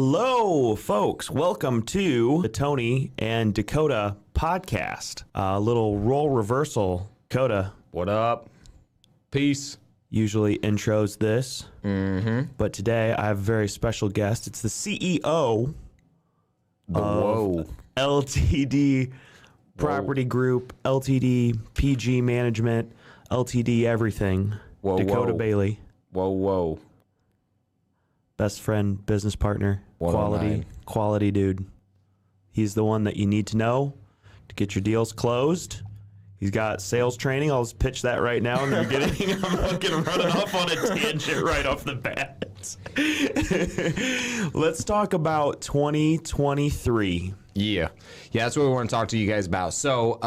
Hello, folks. Welcome to the Tony and Dakota podcast. A little role reversal. Dakota. What up? Peace. Usually intros this, but today I have a very special guest. It's the CEO of LTD Property Group, LTD PG Management, LTD everything. Dakota Bailey. Whoa. Best friend, business partner, 109. quality dude. He's the one that you need to know to get your deals closed. He's got sales training. I'll just pitch that right now in the beginning. I'm fucking running off on a tangent right off the bat. Let's talk about 2023. Yeah, that's what we want to talk to you guys about. So,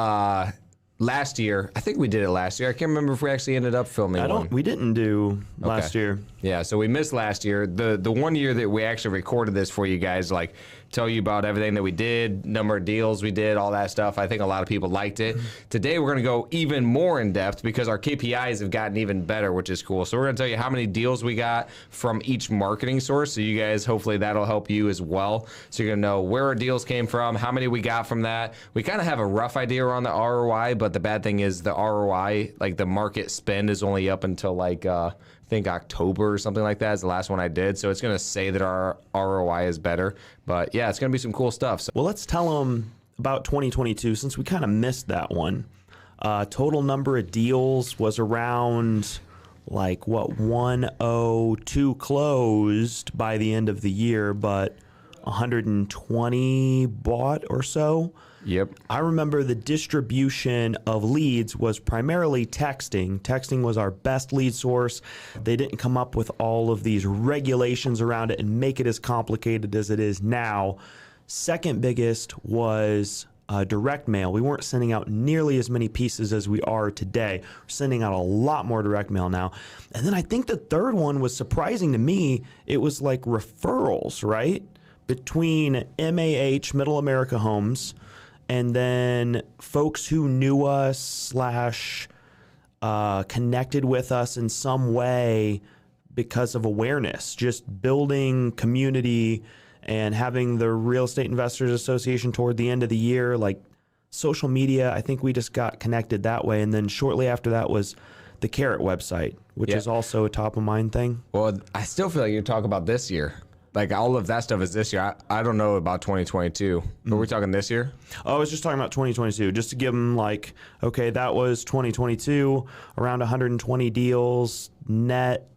last year, I think we did it last year. I can't remember if we actually ended up filming one. We didn't do last year. Yeah, so we missed last year. The 1 year that we actually recorded this for you guys, like tell you about everything that we did, number of deals we did, all that stuff. I think a lot of people liked it. Today we're going to go even more in depth because our KPIs have gotten even better, which is cool. So we're going to tell you how many deals we got from each marketing source. So you guys, hopefully that'll help you as well. So you're going to know where our deals came from, how many we got from that. We kind of have a rough idea around the ROI, but the bad thing is the ROI, like the market spend is only up until like, I think October or something like that is the last one I did. So it's going to say that our ROI is better. But yeah, it's going to be some cool stuff. So. Well, let's tell them about 2022 since we kind of missed that one. Total number of deals was around 102 closed by the end of the year, but 120 bought or so. Yep. I remember the distribution of leads was primarily texting. Texting was our best lead source. They didn't come up with all of these regulations around it and make it as complicated as it is now. Second biggest was direct mail. We weren't sending out nearly as many pieces as we are today. We're sending out a lot more direct mail now. And then I think the third one was surprising to me. It was like referrals, right? Between MAH, Middle America Homes, and then folks who knew us / connected with us in some way because of awareness, just building community and having the Real Estate Investors Association toward the end of the year, like social media. I think we just got connected that way. And then shortly after that was the Carrot website, which is also a top of mind thing. Well, I still feel like you're talking about this year. Like all of that stuff is this year. I don't know about 2022. Are we talking this year? Oh, I was just talking about 2022, just to give them okay, that was 2022, around 120 deals, net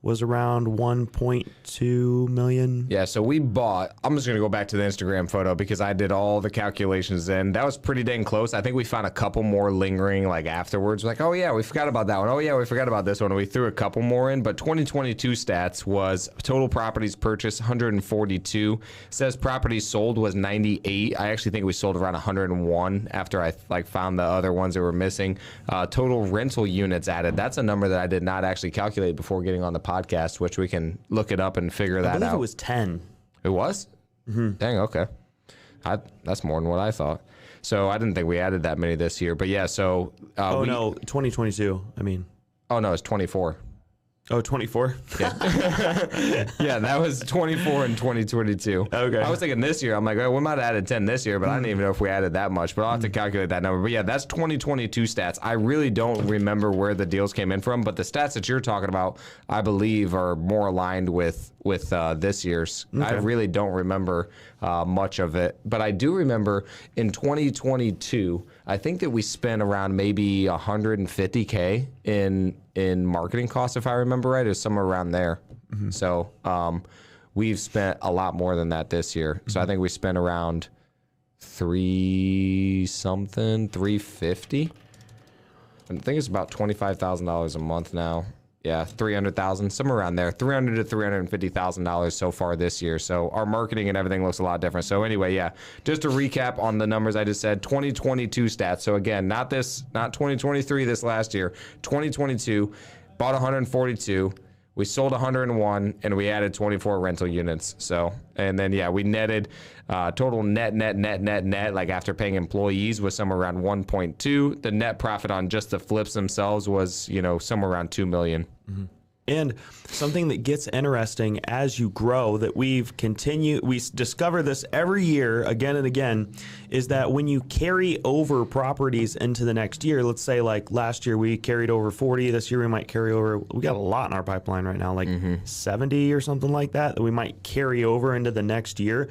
was around 1.2 million. Yeah, so we bought, I'm just going to go back to the Instagram photo because I did all the calculations and that was pretty dang close. I think we found a couple more lingering afterwards. Oh yeah, we forgot about that one. Oh yeah, we forgot about this one. We threw a couple more in, but 2022 stats was total properties purchased 142. Says properties sold was 98. I actually think we sold around 101 after I found the other ones that were missing. Total rental units added. That's a number that I did not actually calculate before getting on the podcast, which we can look it up and figure that out. I believe it was 10. It was? Dang, okay. That's more than what I thought. So I didn't think we added that many this year. But yeah, so... no, 2022, I mean. Oh, no, it's 24. Oh, 24? Yeah. Yeah, that was 24 in 2022. Okay. I was thinking this year, I'm like, we might have added 10 this year, but I didn't even know if we added that much. But I'll have to calculate that number. But yeah, that's 2022 stats. I really don't remember where the deals came in from, but the stats that you're talking about, I believe, are more aligned with this year's. Okay. I really don't remember much of it. But I do remember in 2022, I think that we spent around maybe $150K in marketing costs, if I remember right. It was somewhere around there. So we've spent a lot more than that this year. So I think we spent around $350. I think it's about $25,000 a month now. Yeah, $300,000, somewhere around there, $300,000 to $350,000 so far this year. So our marketing and everything looks a lot different. So anyway, yeah, just to recap on the numbers I just said, 2022 stats. So again, not 2023, this last year, 2022, bought 142. We sold 101 and we added 24 rental units. So, and then yeah, we netted total net, like after paying employees was somewhere around 1.2. The net profit on just the flips themselves was, somewhere around 2 million. And something that gets interesting as you grow that we discover this every year again and again, is that when you carry over properties into the next year, let's say like last year we carried over 40, this year we might carry over, we got a lot in our pipeline right now, like 70 or something like that we might carry over into the next year.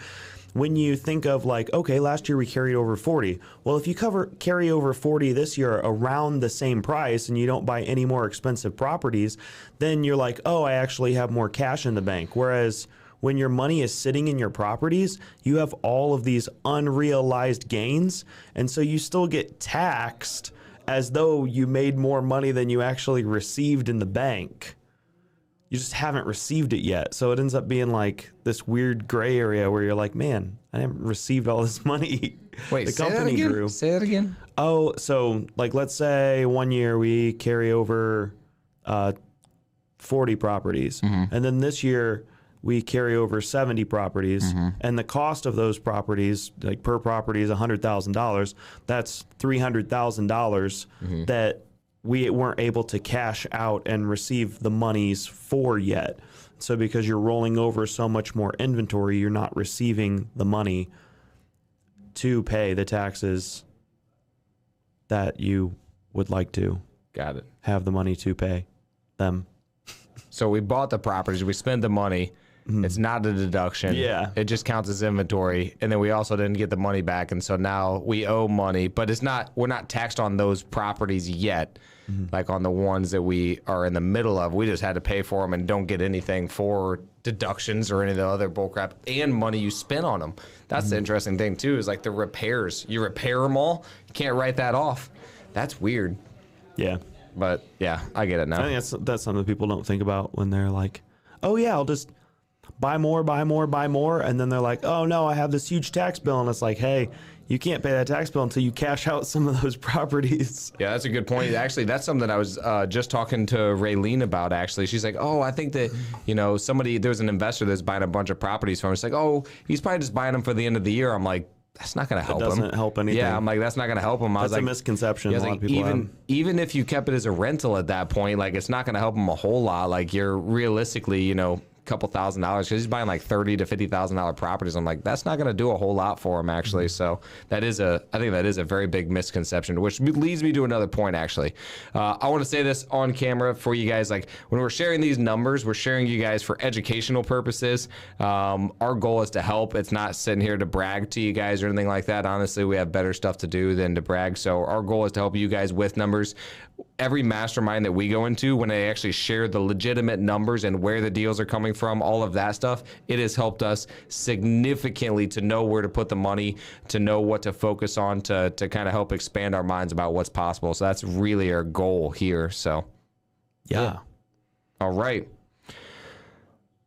When you think of like, okay, last year we carried over 40. Well, if you carry over 40 this year around the same price and you don't buy any more expensive properties, then you're like, oh, I actually have more cash in the bank. Whereas when your money is sitting in your properties, you have all of these unrealized gains. And so you still get taxed as though you made more money than you actually received in the bank. You just haven't received it yet. So it ends up being like this weird gray area where you're like, man, I haven't received all this money. Wait, the company grew. Say that again. Oh, so like let's say 1 year we carry over 40 properties. And then this year we carry over 70 properties. And the cost of those properties, like per property is $100,000. That's $300,000 that we weren't able to cash out and receive the monies for yet. So because you're rolling over so much more inventory, you're not receiving the money to pay the taxes that you would like to. Got it. Have the money to pay them. So we bought the properties, we spent the money. It's not a deduction. Yeah. It just counts as inventory. And then we also didn't get the money back. And so now we owe money, but we're not taxed on those properties yet. Like on the ones that we are in the middle of, we just had to pay for them and don't get anything for deductions or any of the other bullcrap and money you spent on them. That's the interesting thing too, is like the repairs. You repair them all, you can't write that off. That's weird. Yeah. But yeah, I get it now. I think that's something people don't think about when they're like, oh yeah, I'll just buy more. And then they're like, oh no, I have this huge tax bill. And it's like, hey, you can't pay that tax bill until you cash out some of those properties. Yeah, that's a good point. Actually, that's something I was just talking to Raylene about, actually. She's like, oh, I think that, there's an investor that's buying a bunch of properties from him. It's like, oh, he's probably just buying them for the end of the year. I'm like, that's not going to help him. It doesn't help anything. Yeah, I'm like, that's not going to help him. That's a misconception a lot of people have. Even if you kept it as a rental at that point, like, it's not going to help him a whole lot. Like, you're realistically, couple $1,000 because he's buying like $30,000 to $50,000 properties. I'm like, that's not going to do a whole lot for him, actually. So I think that is a very big misconception, which leads me to another point, actually. I want to say this on camera for you guys. Like, when we're sharing these numbers, we're sharing you guys for educational purposes. Our goal is to help. It's not sitting here to brag to you guys or anything like that. Honestly, we have better stuff to do than to brag. So our goal is to help you guys with numbers. Every mastermind that we go into, when they actually share the legitimate numbers and where the deals are coming from, all of that stuff, it has helped us significantly to know where to put the money, to know what to focus on, to kind of help expand our minds about what's possible. So that's really our goal here. So, yeah. All right.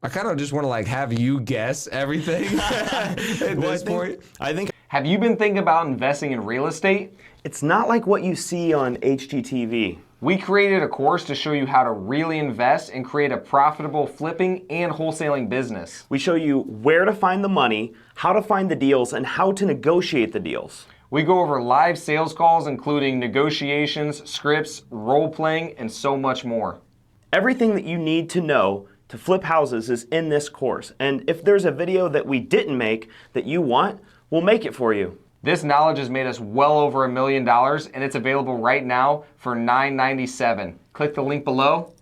I kind of just want to have you guess everything at this point. I think. Have you been thinking about investing in real estate? It's not like what you see on HGTV. We created a course to show you how to really invest and create a profitable flipping and wholesaling business. We show you where to find the money, how to find the deals, and how to negotiate the deals. We go over live sales calls, including negotiations, scripts, role-playing, and so much more. Everything that you need to know to flip houses is in this course. And if there's a video that we didn't make that you want, we'll make it for you. This knowledge has made us well over $1 million, and it's available right now for $9.97. Click the link below.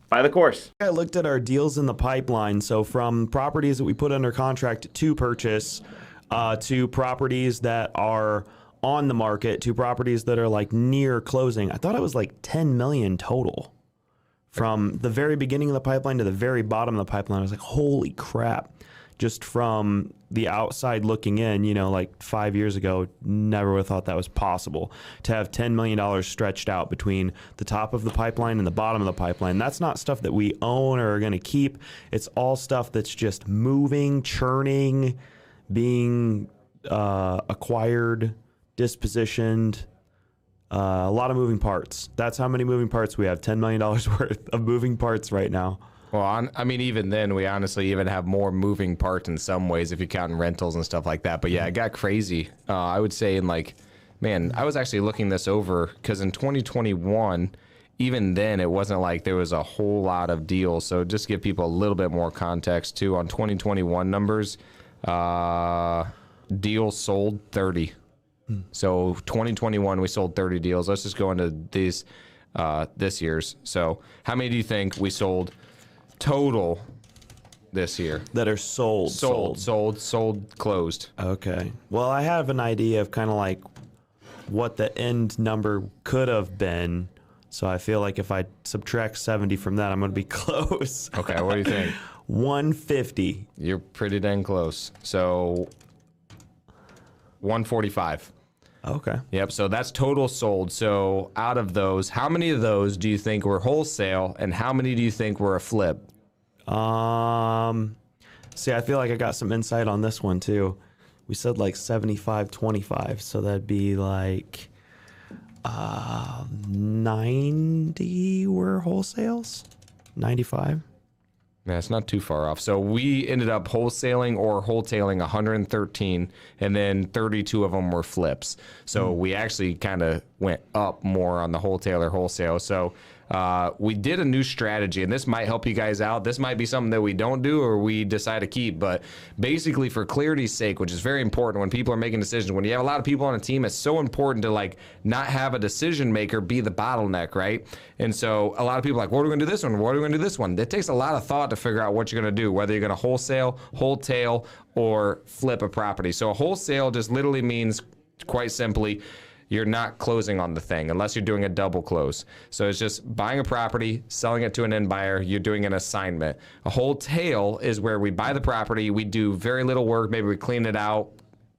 Buy the course. I looked at our deals in the pipeline. So from properties that we put under contract to purchase, to properties that are on the market, to properties that are like near closing, I thought it was like 10 million total. From the very beginning of the pipeline to the very bottom of the pipeline, I was like, holy crap. Just from the outside looking in, like 5 years ago, never would have thought that was possible to have $10 million stretched out between the top of the pipeline and the bottom of the pipeline. That's not stuff that we own or are going to keep. It's all stuff that's just moving, churning, being acquired, dispositioned. A lot of moving parts. That's how many moving parts we have. $10 million worth of moving parts right now. Well, even then, we honestly even have more moving parts in some ways if you're counting rentals and stuff like that. But yeah, it got crazy. I would say I was actually looking this over because in 2021, even then, it wasn't like there was a whole lot of deals. So just to give people a little bit more context too, on 2021 numbers, deals sold 30. So 2021, we sold 30 deals. Let's just go into these this year's. So how many do you think we sold total this year? That are sold. Sold, closed. Okay. Well, I have an idea of kind of like what the end number could have been. So I feel like if I subtract 70 from that, I'm going to be close. Okay, what do you think? 150. You're pretty dang close. So 145. Okay. Yep, so that's total sold. So out of those, how many of those do you think were wholesale and how many do you think were a flip? See, I feel like I got some insight on this one too. We said like 75-25, so that'd be like 90 were wholesales? 95? Yeah, it's not too far off. So we ended up wholesaling or wholetailing 113, and then 32 of them were flips. So we actually kind of went up more on the wholesale. So we did a new strategy, and this might help you guys out. This might be something that we don't do or we decide to keep, but basically for clarity's sake, which is very important when people are making decisions, when you have a lot of people on a team, it's so important to like not have a decision maker be the bottleneck, right? And so a lot of people are like, what are we gonna do this one? What are we gonna do this one? It takes a lot of thought to figure out what you're gonna do, whether you're gonna wholesale, wholetail, or flip a property. So a wholesale just literally means, quite simply, you're not closing on the thing unless you're doing a double close. So it's just buying a property, selling it to an end buyer, you're doing an assignment. A wholesale is where we buy the property, we do very little work, maybe we clean it out,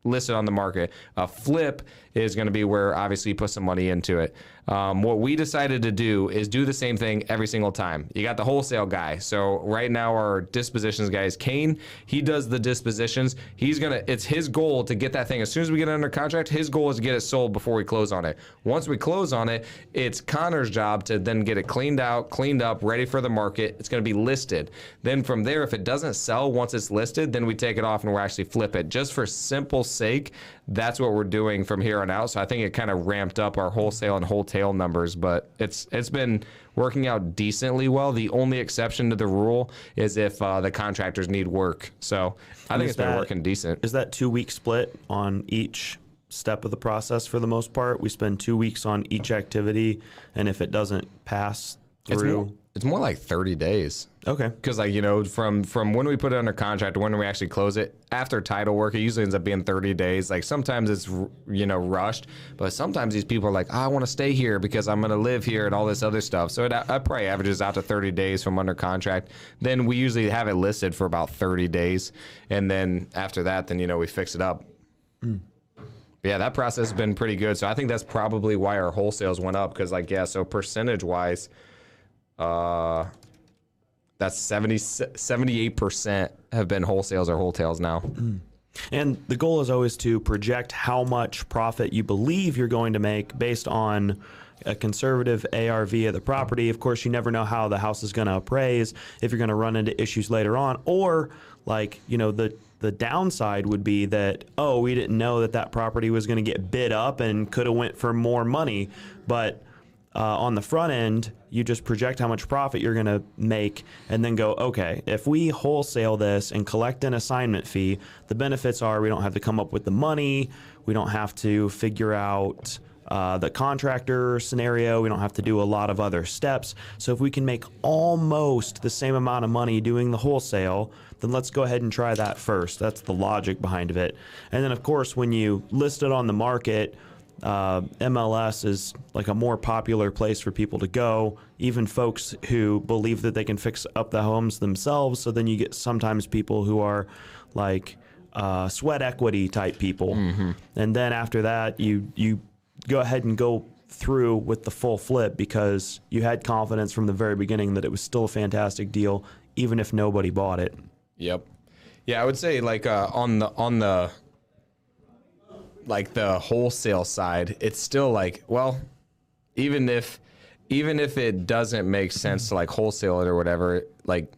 list it on the market. A flip is going to be where obviously you put some money into it. What we decided to do is do the same thing every single time. You got the wholesale guy. So right now our dispositions guy is Kane. He does the dispositions. It's his goal to get that thing. As soon as we get it under contract, his goal is to get it sold before we close on it. Once we close on it, it's Connor's job to then get it cleaned out, cleaned up, ready for the market. It's going to be listed. Then from there, if it doesn't sell once it's listed, then we take it off and we're actually flip it. Just for simple sake, that's what we're doing from here on out. So I think it kind of ramped up our wholesale and wholetail numbers, but it's been working out decently well. The only exception to the rule is if the contractors need work. So I think it's been working decent. Is that 2 week split on each step of the process for the most part? We spend 2 weeks on each activity, and if it doesn't pass through... It's more like 30 days. Okay. Because, like, you know, from when we put it under contract to when we actually close it, after title work, it usually ends up being 30 days. Like, sometimes it's, you know, rushed, but sometimes these people are like, I want to stay here because I'm going to live here and all this other stuff. So it probably averages out to 30 days from under contract. Then we usually have it listed for about 30 days. And then after that, then, you know, we fix it up. Yeah, that process has been pretty good. So I think that's probably why our wholesales went up. Because, like, yeah, so percentage-wise... that's 78% have been wholesales or wholetails now. And the goal is always to project how much profit you believe you're going to make based on a conservative ARV of the property. Of course, you never know how the house is going to appraise, if you're going to run into issues later on, or like, you know, the downside would be that, oh, we didn't know that property was going to get bid up and could have went for more money. But on the front end, you just project how much profit you're going to make and then go, okay, if we wholesale this and collect an assignment fee, the benefits are we don't have to come up with the money. We don't have to figure out the contractor scenario. We don't have to do a lot of other steps. So if we can make almost the same amount of money doing the wholesale, then let's go ahead and try that first. That's the logic behind it. And then, of course, when you list it on the market, MLS is like a more popular place for people to go, even folks who believe that they can fix up the homes themselves. So then you get sometimes people who are like sweat equity type people. And then after that, you go ahead and go through with the full flip because you had confidence from the very beginning that it was still a fantastic deal, even if nobody bought it. Yep. Yeah, I would say like on the like the wholesale side, it's still like, well, even if it doesn't make sense to like wholesale it or whatever, like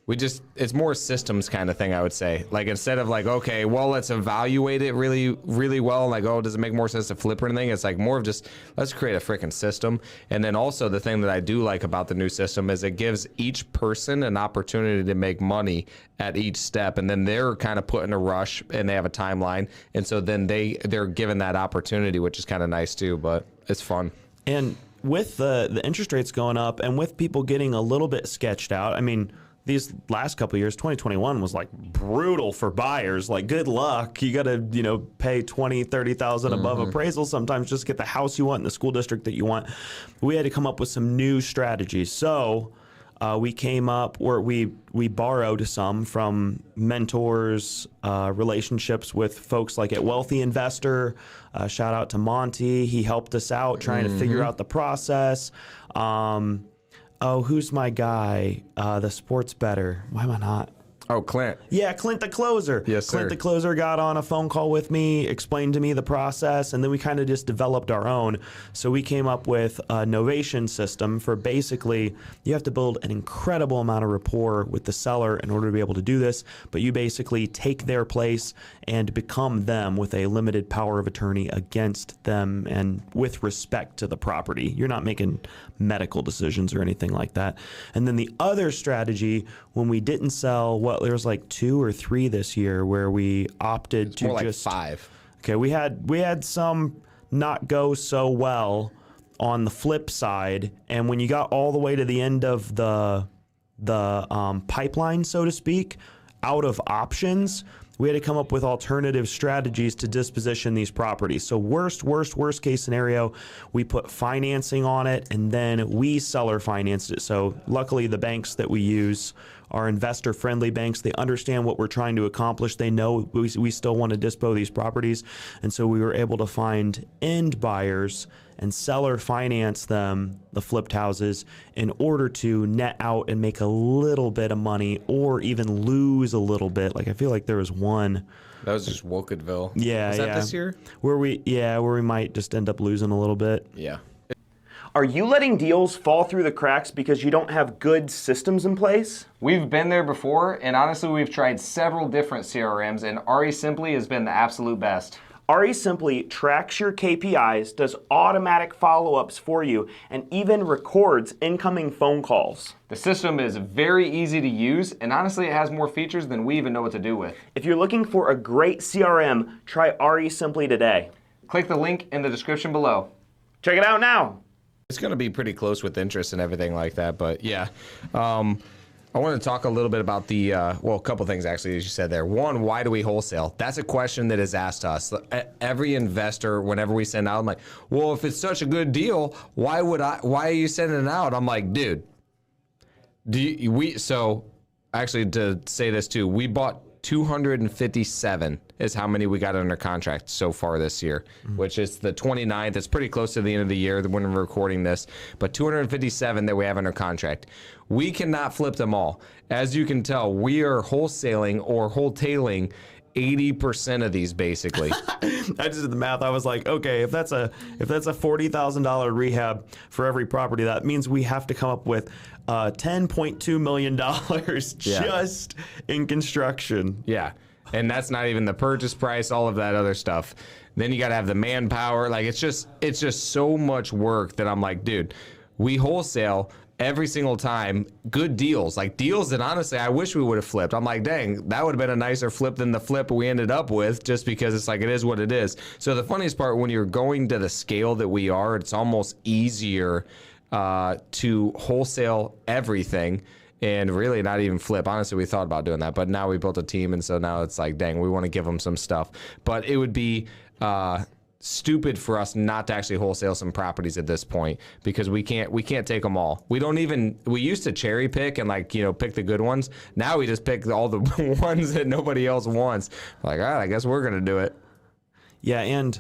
It's more systems kind of thing, I would say. Like, instead of like, okay, well, let's evaluate it really, really well. Like, oh, does it make more sense to flip or anything? It's like more of just, let's create a freaking system. And then also the thing that I do like about the new system is it gives each person an opportunity to make money at each step. And then they're kind of put in a rush and they have a timeline. And so then they're given that opportunity, which is kind of nice too, but it's fun. And with the interest rates going up and with people getting a little bit sketched out, I mean, these last couple of years, 2021 was like brutal for buyers. Like, good luck. You got to, pay 20, 30,000 above appraisal sometimes just to get the house you want in the school district that you want. We had to come up with some new strategies. So we came up where we borrowed some from mentors, relationships with folks like at Wealthy Investor. Shout out to Monty. He helped us out trying to figure out the process. Who's my guy? The sports bettor. Why am I not? Oh, Clint. Yeah, Clint the closer. Yes, sir. Clint the closer got on a phone call with me, explained to me the process, and then we kind of just developed our own. So we came up with a novation system for basically you have to build an incredible amount of rapport with the seller in order to be able to do this, but you basically take their place and become them with a limited power of attorney against them and with respect to the property. You're not making medical decisions or anything like that. And then the other strategy, when we didn't sell, there was like 2 or 3 this year where we opted to more like just 5. Okay, we had some not go so well on the flip side, and when you got all the way to the end of the pipeline, so to speak, out of options, we had to come up with alternative strategies to disposition these properties. So worst case scenario, we put financing on it and then we seller financed it. So luckily the banks that we use are investor friendly banks. They understand what we're trying to accomplish. They know we still want to dispo these properties. And so we were able to find end buyers and seller finance them, the flipped houses, in order to net out and make a little bit of money or even lose a little bit. Like, I feel like there was one. That was just Woketville. Yeah, Was that this year? Where we might just end up losing a little bit. Yeah. Are you letting deals fall through the cracks because you don't have good systems in place? We've been there before, and honestly, we've tried several different CRMs, and RE Simply has been the absolute best. RE Simply tracks your KPIs, does automatic follow-ups for you, and even records incoming phone calls. The system is very easy to use, and honestly, it has more features than we even know what to do with. If you're looking for a great CRM, try RE Simply today. Click the link in the description below. Check it out now. It's going to be pretty close with interest and everything like that, but yeah. I want to talk a little bit about the, a couple things actually, as you said there. One, why do we wholesale? That's a question that is asked us. Every investor, whenever we send out, I'm like, well, if it's such a good deal, why are you sending it out? I'm like, dude, so actually to say this too, we bought 257 is how many we got under contract so far this year, which is the 29th. It's pretty close to the end of the year when we're recording this, but 257 that we have under contract. We cannot flip them all. As you can tell, we are wholesaling or wholetailing 80% of these basically. I just did the math. I was like, okay, if that's a $40,000 rehab for every property, that means we have to come up with $10.2 million just in construction. Yeah. And that's not even the purchase price, all of that other stuff. Then you got to have the manpower. Like, it's just so much work that I'm like, dude, we wholesale every single time good deals, like deals that honestly I wish we would have flipped. I'm like, dang, that would have been a nicer flip than the flip we ended up with, just because it's like, it is what it is. So the funniest part, when you're going to the scale that we are, it's almost easier to wholesale everything and really not even flip. Honestly, we thought about doing that, but now we built a team, and so now it's like, dang, we want to give them some stuff. But it would be stupid for us not to actually wholesale some properties at this point, because we can't take them all. We used to cherry pick and pick the good ones. Now we just pick all the ones that nobody else wants. Like, all right, I guess we're gonna do it. Yeah, and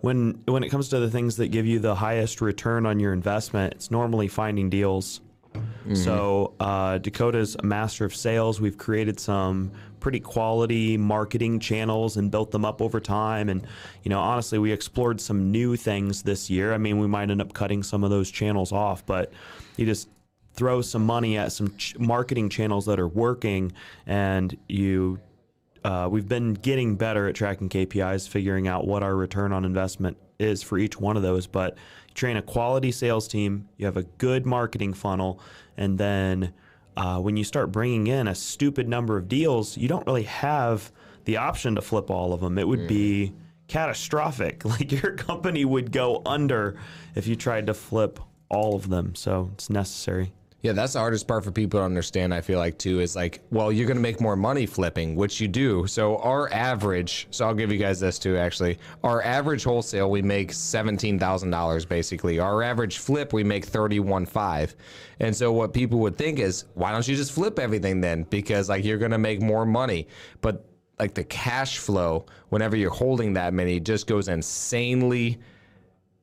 when it comes to the things that give you the highest return on your investment, it's normally finding deals. Mm-hmm. So Dakota's a master of sales. We've created some pretty quality marketing channels and built them up over time. And, honestly, we explored some new things this year. I mean, we might end up cutting some of those channels off, but you just throw some money at some marketing channels that are working, and we've been getting better at tracking KPIs, figuring out what our return on investment is for each one of those. But you train a quality sales team, you have a good marketing funnel, and then when you start bringing in a stupid number of deals, you don't really have the option to flip all of them. It would be catastrophic. Like your company would go under if you tried to flip all of them. So it's necessary. Yeah, that's the hardest part for people to understand, I feel like, too, is like, well, you're going to make more money flipping, which you do. So our average, so I'll give you guys this too, actually. Our average wholesale, we make $17,000 basically. Our average flip, we make $31,500. And so what people would think is, why don't you just flip everything then? Because like you're going to make more money. But like the cash flow, whenever you're holding that many, just goes insanely,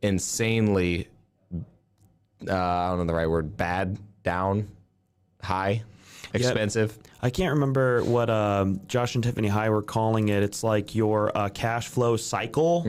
I don't know the right word, bad. Down, high, expensive. Yep. I can't remember what Josh and Tiffany High were calling it. It's like your cash flow cycle.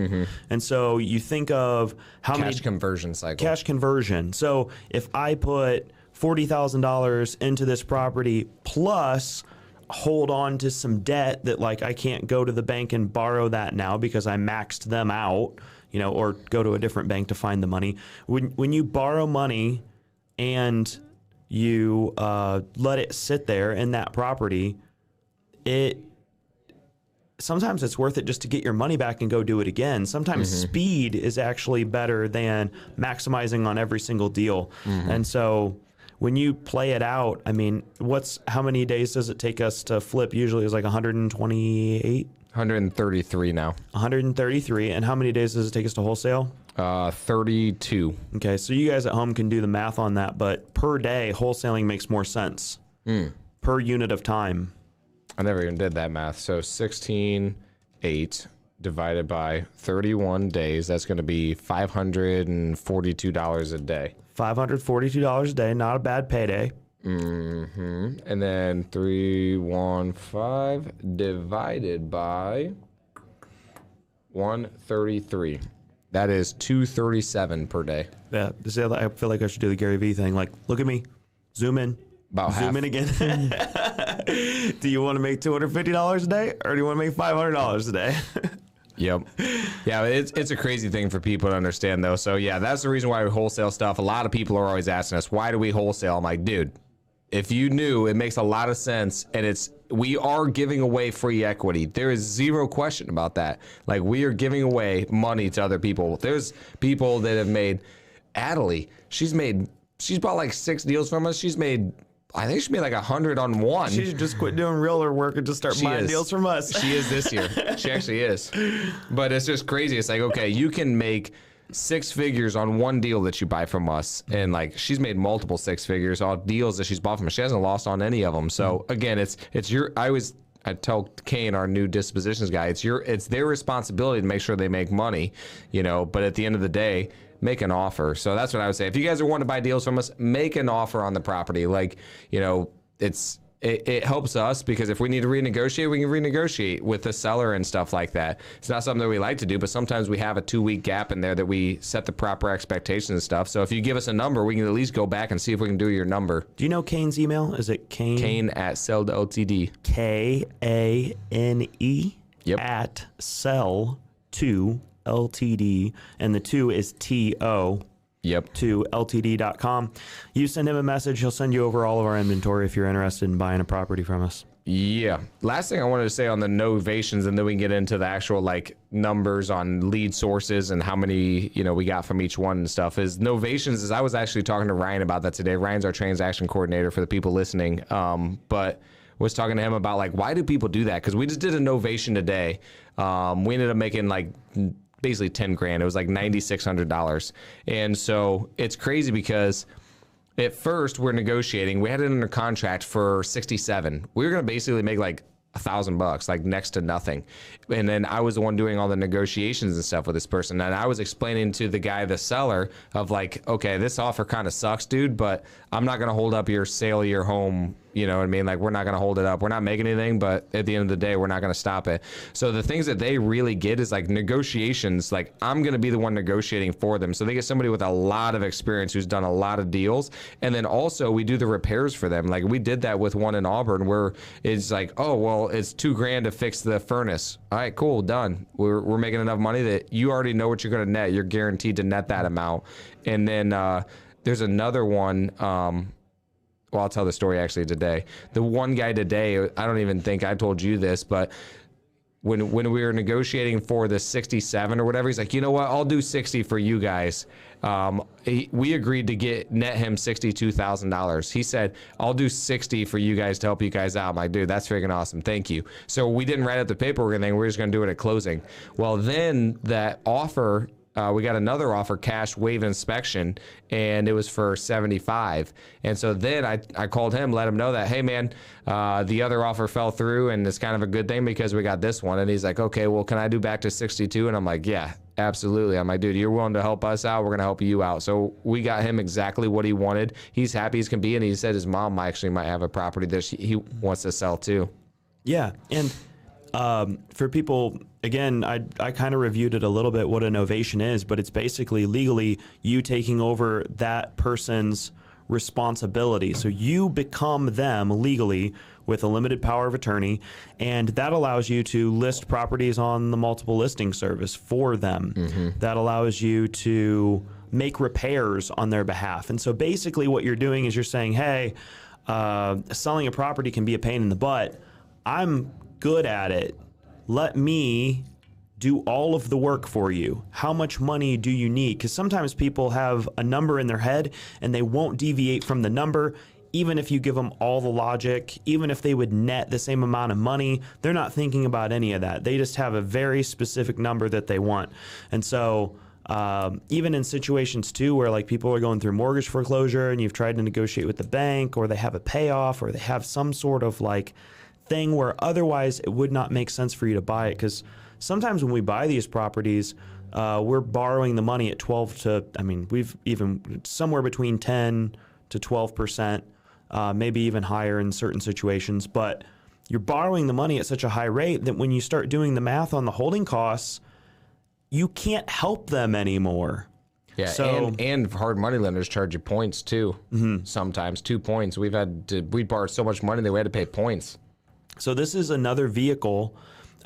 And so you think of how many... Cash conversion cycle. Cash conversion. So if I put $40,000 into this property plus hold on to some debt that like I can't go to the bank and borrow that now because I maxed them out, or go to a different bank to find the money. When you borrow money and you let it sit there in that property, sometimes it's worth it just to get your money back and go do it again. Sometimes speed is actually better than maximizing on every single deal. And so when you play it out, I mean, how many days does it take us to flip? Usually it's like 128? 133 now. 133. And how many days does it take us to wholesale? 32. Okay, so you guys at home can do the math on that, but per day, wholesaling makes more sense per unit of time. I never even did that math. So 16.8 divided by 31 days, that's going to be $542 a day. $542 a day, not a bad payday. And then 315 divided by 133. That is $237 per day. Yeah, I feel like I should do the Gary Vee thing. Like, look at me, zoom in, zoom in again. Do you want to make $250 a day, or do you want to make $500 a day? Yep. Yeah, it's a crazy thing for people to understand, though. So yeah, that's the reason why we wholesale stuff. A lot of people are always asking us, why do we wholesale? I'm like, dude, if you knew, it makes a lot of sense, and we are giving away free equity. There is zero question about that. Like, we are giving away money to other people. There's people that have made, Adelie, she's bought like 6 deals from us. I think she made like 100 on one. She should just quit doing realtor work and just start buying deals from us. She is this year. She actually is. But it's just crazy. It's like, okay, you can make 6 figures on one deal that you buy from us, and like she's made multiple 6 figures on deals that she's bought from us. She hasn't lost on any of them. So again, I tell Kane, our new dispositions guy, it's their responsibility to make sure they make money, but at the end of the day, make an offer. So that's what I would say. If you guys are wanting to buy deals from us, make an offer on the property. Like, it helps us, because if we need to renegotiate, we can renegotiate with the seller and stuff like that. It's not something that we like to do, but sometimes we have a 2-week gap in there that we set the proper expectations and stuff. So if you give us a number, we can at least go back and see if we can do your number. Do you know Kane's email? Is it Kane? Kane at Sell to LTD. Kane at Sell to LTD, and the 2 is TO. Yep. To LTD.com. You send him a message, he'll send you over all of our inventory if you're interested in buying a property from us. Yeah. Last thing I wanted to say on the novations, and then we can get into the actual like numbers on lead sources and how many, we got from each one and stuff, is novations. Is I was actually talking to Ryan about that today. Ryan's our transaction coordinator for the people listening. But was talking to him about like, why do people do that? Because we just did a novation today. We ended up making like basically 10 grand. It was like $9,600. And so it's crazy because at first we're negotiating. We had it under contract for 67. We were going to basically make like $1,000, like next to nothing. And then I was the one doing all the negotiations and stuff with this person. And I was explaining to the guy, the seller, of like, okay, this offer kind of sucks, dude, but I'm not going to hold up your sale of your home You know what I mean? Like, we're not going to hold it up. We're not making anything, but at the end of the day, we're not going to stop it. So the things that they really get is like negotiations. Like, I'm going to be the one negotiating for them. So they get somebody with a lot of experience who's done a lot of deals. And then also we do the repairs for them. Like, we did that with one in Auburn where it's like, oh, well, it's $2,000 to fix the furnace. All right, cool, done. We're making enough money that you already know what you're going to net. You're guaranteed to net that amount. And then there's another one. Well, I'll tell the story actually today. The one guy today, I don't even think I told you this, but when we were negotiating for the 67 or whatever, he's like, you know what? I'll do 60 for you guys. We agreed to net him $62,000. He said, I'll do 60 for you guys to help you guys out. I'm like, dude, that's freaking awesome. Thank you. So we didn't write up the paperwork or anything. We're just going to do it at closing. Well, then that offer, we got another offer, cash waive inspection, and it was for 75. And so then I called him, let him know that, hey man, the other offer fell through, and it's kind of a good thing because we got this one. And he's like, okay, well, can I do back to 62? And I'm like, yeah, absolutely. I'm like, dude, you're willing to help us out, we're gonna help you out. So we got him exactly what he wanted. He's happy as can be, and he said his mom actually might have a property that he wants to sell too. Yeah, and for people, again, I kind of reviewed it a little bit what a novation is, but it's basically legally you taking over that person's responsibility. So you become them legally with a limited power of attorney, and that allows you to list properties on the multiple listing service for them. Mm-hmm. That allows you to make repairs on their behalf. And so basically what you're doing is you're saying, hey, selling a property can be a pain in the butt. I'm good at it. Let me do all of the work for you. How much money do you need? Because sometimes people have a number in their head and they won't deviate from the number, even if you give them all the logic, even if they would net the same amount of money. They're not thinking about any of that. They just have a very specific number that they want. And so even in situations too where like people are going through mortgage foreclosure and you've tried to negotiate with the bank, or they have a payoff, or they have some sort of like thing where otherwise it would not make sense for you to buy it. Because sometimes when we buy these properties, we're borrowing the money at 12 to, I mean, we've even somewhere between 10 to 12%, maybe even higher in certain situations. But you're borrowing the money at such a high rate that when you start doing the math on the holding costs, you can't help them anymore. Yeah, so, and hard money lenders charge you points too. Mm-hmm. Sometimes 2 points. We borrowed so much money that we had to pay points. So this is another vehicle.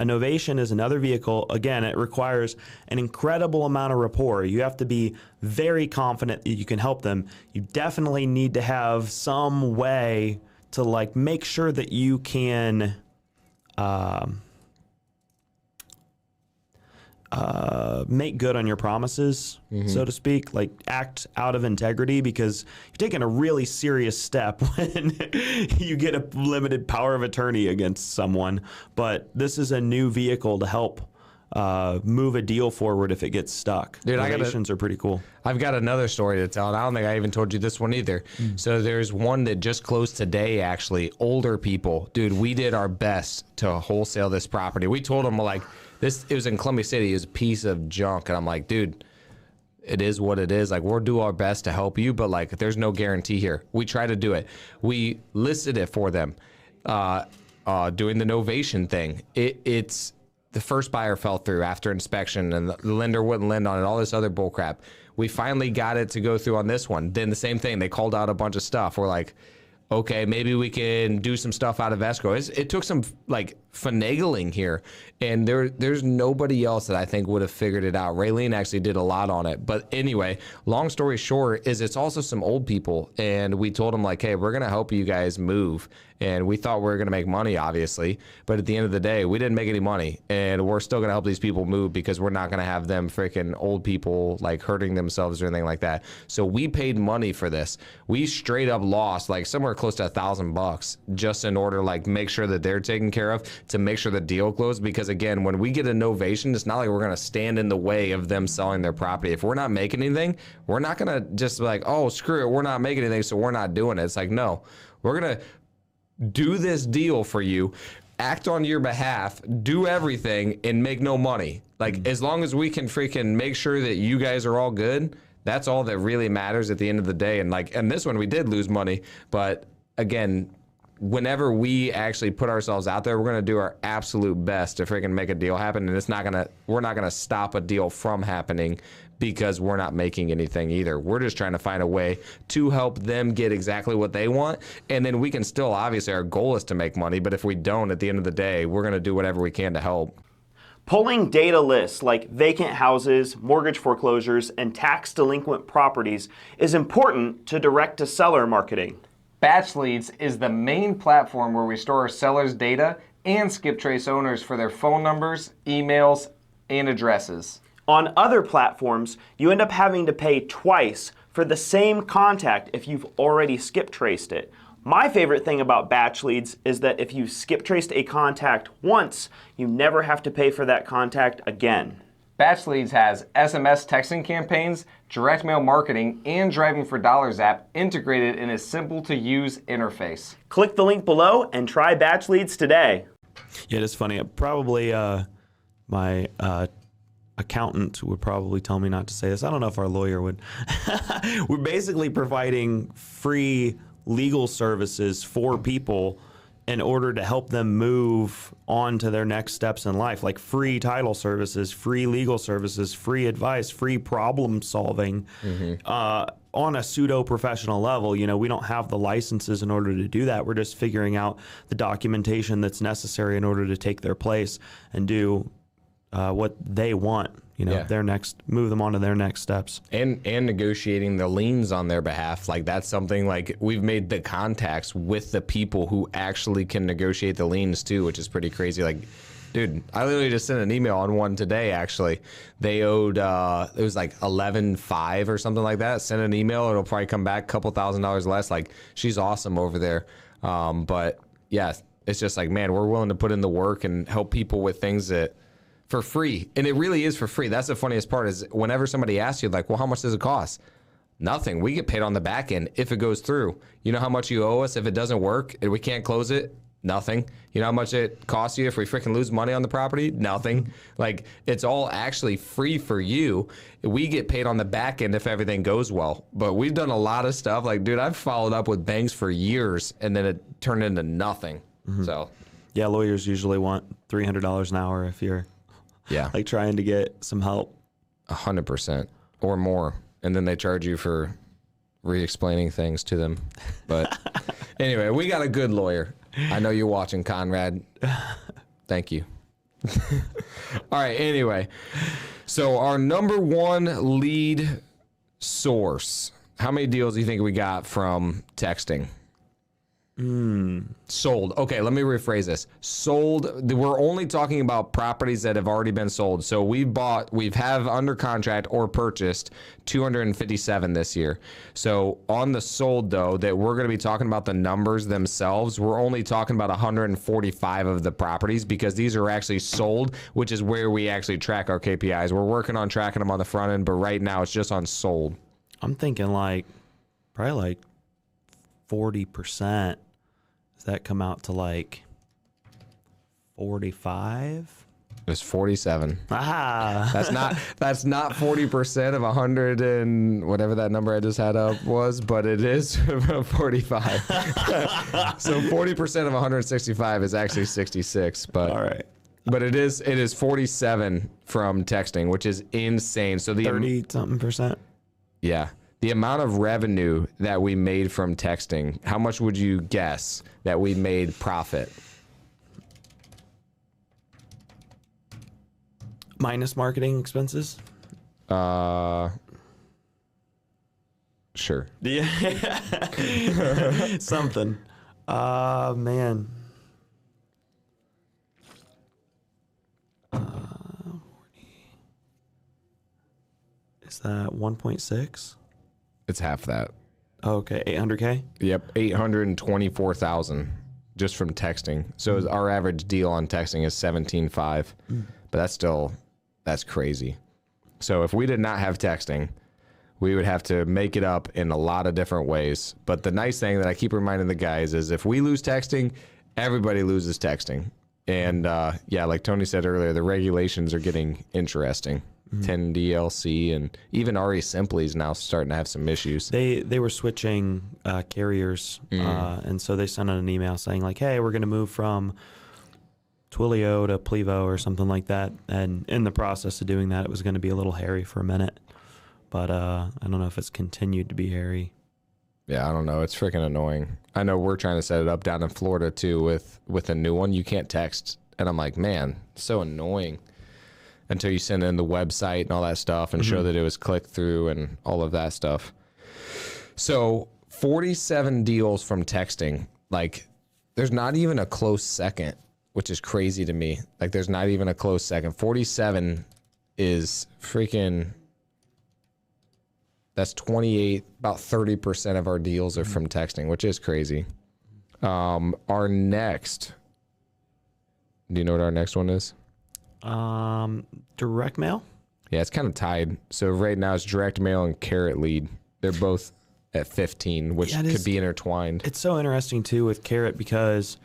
A novation is another vehicle. Again, it requires an incredible amount of rapport. You have to be very confident that you can help them. You definitely need to have some way to like make sure that you can make good on your promises, so to speak, like act out of integrity, because you're taking a really serious step when you get a limited power of attorney against someone. But this is a new vehicle to help move a deal forward if it gets stuck. Dude, Novations are pretty cool. I've got another story to tell, and I don't think I even told you this one either. So there's one that just closed today, actually. Older people. Dude, we did our best to wholesale this property. We told them, like, it was in Columbia City. It was a piece of junk. And I'm like, dude, it is what it is. Like, we'll do our best to help you, but, like, there's no guarantee here. We try to do it. We listed it for them, doing the novation thing. It's the first buyer fell through after inspection, and the lender wouldn't lend on it, all this other bull crap. We finally got it to go through on this one. Then the same thing. They called out a bunch of stuff. We're like, okay, maybe we can do some stuff out of escrow. It took some like finagling here, and there's nobody else that I think would have figured it out. Raylene actually did a lot on it. But anyway, long story short is it's also some old people, and we told them like, hey, we're gonna help you guys move. And we thought we were going to make money, obviously. But at the end of the day, we didn't make any money. And we're still going to help these people move because we're not going to have them freaking old people like hurting themselves or anything like that. So we paid money for this. We straight up lost like somewhere close to $1,000 just in order to like make sure that they're taken care of, to make sure the deal closed. Because again, when we get a novation, it's not like we're going to stand in the way of them selling their property. If we're not making anything, we're not going to just be like, oh, screw it, we're not making anything, so we're not doing it. It's like, no, we're going to do this deal for you, act on your behalf, do everything, and make no money. Like, as long as we can freaking make sure that you guys are all good, that's all that really matters at the end of the day. And like, and this one we did lose money, but again, whenever we actually put ourselves out there, we're going to do our absolute best to freaking make a deal happen. And we're not going to stop a deal from happening because we're not making anything either. We're just trying to find a way to help them get exactly what they want. And then we can still, obviously, our goal is to make money. But if we don't, at the end of the day, we're going to do whatever we can to help. Pulling data lists like vacant houses, mortgage foreclosures, and tax delinquent properties is important to direct-to-seller marketing. Batch Leads is the main platform where we store our sellers' data and skip trace owners for their phone numbers, emails, and addresses. On other platforms, you end up having to pay twice for the same contact if you've already skip traced it. My favorite thing about Batch Leads is that if you skip traced a contact once, you never have to pay for that contact again. Batch Leads has SMS texting campaigns, direct mail marketing, and Driving for Dollars app integrated in a simple-to-use interface. Click the link below and try Batch Leads today. Yeah, it's funny. Probably my accountant would probably tell me not to say this. I don't know if our lawyer would. We're basically providing free legal services for people in order to help them move on to their next steps in life, like free title services, free legal services, free advice, free problem solving on a pseudo-professional level. You know, we don't have the licenses in order to do that. We're just figuring out the documentation that's necessary in order to take their place and do what they want. You know, move them on to their next steps. And negotiating the liens on their behalf. Like, that's something, like, we've made the contacts with the people who actually can negotiate the liens too, which is pretty crazy. Like, dude, I literally just sent an email on one today, actually. They owed, it was like $11,500 or something like that. Sent an email, it'll probably come back a couple $1,000s less. Like, she's awesome over there. But yeah, it's just like, man, we're willing to put in the work and help people with things that, for free. And it really is for free. That's the funniest part, is whenever somebody asks you, like, well, how much does it cost? Nothing. We get paid on the back end if it goes through. You know how much you owe us if it doesn't work and we can't close it? Nothing. You know how much it costs you if we freaking lose money on the property? Nothing. Like, it's all actually free for you. We get paid on the back end if everything goes well. But we've done a lot of stuff. Like, dude, I've followed up with banks for years and then it turned into nothing. So, yeah, lawyers usually want $300 an hour if you're like trying to get some help. 100% or more. And then they charge you for re-explaining things to them. But anyway, we got a good lawyer. I know you're watching, Conrad. Thank you. All right, anyway. So our number one lead source. How many deals do you think we got from texting? Sold. Okay, let me rephrase this. Sold. We're only talking about properties that have already been sold. So we have under contract or purchased 257 this year. So on the sold, though, that we're going to be talking about the numbers themselves, we're only talking about 145 of the properties because these are actually sold, which is where we actually track our KPIs. We're working on tracking them on the front end, but right now it's just on sold. I'm thinking probably like 40%. Does that come out to like 45? It was 47. Ah, that's not 40% of 100 and whatever that number I just had up was, but it is 45. So 40% of 165 is actually 66. But all right. But it is 47 from texting, which is insane. So the 30-something%. Yeah. The amount of revenue that we made from texting, how much would you guess that we made profit? Minus marketing expenses? Sure. Yeah. Something. Man. Is that 1.6? It's half that. Okay, 800K? Yep, 824,000 just from texting. So our average deal on texting is 17.5, but that's crazy. So if we did not have texting, we would have to make it up in a lot of different ways. But the nice thing that I keep reminding the guys is if we lose texting, everybody loses texting. And yeah, like Tony said earlier, the regulations are getting interesting. 10 DLC, and even RE Simply is now starting to have some issues. They were switching carriers, and so they sent out an email saying like, hey, we're going to move from Twilio to Plevo or something like that. And in the process of doing that, it was going to be a little hairy for a minute. But I don't know if it's continued to be hairy. Yeah, I don't know. It's freaking annoying. I know we're trying to set it up down in Florida too with a new one. You can't text. And I'm like, man, so annoying. Until you send in the website and all that stuff and show that it was clicked through and all of that stuff. So 47 deals from texting. Like, there's not even a close second, which is crazy to me. Like, there's not even a close second. 47 is freaking... That's 28, about 30% of our deals are from texting, which is crazy. Our next... Do you know what our next one is? Direct mail? Yeah, it's kind of tied. So right now it's direct mail and Carrot lead. They're both at 15, which could be intertwined. It's so interesting too with Carrot because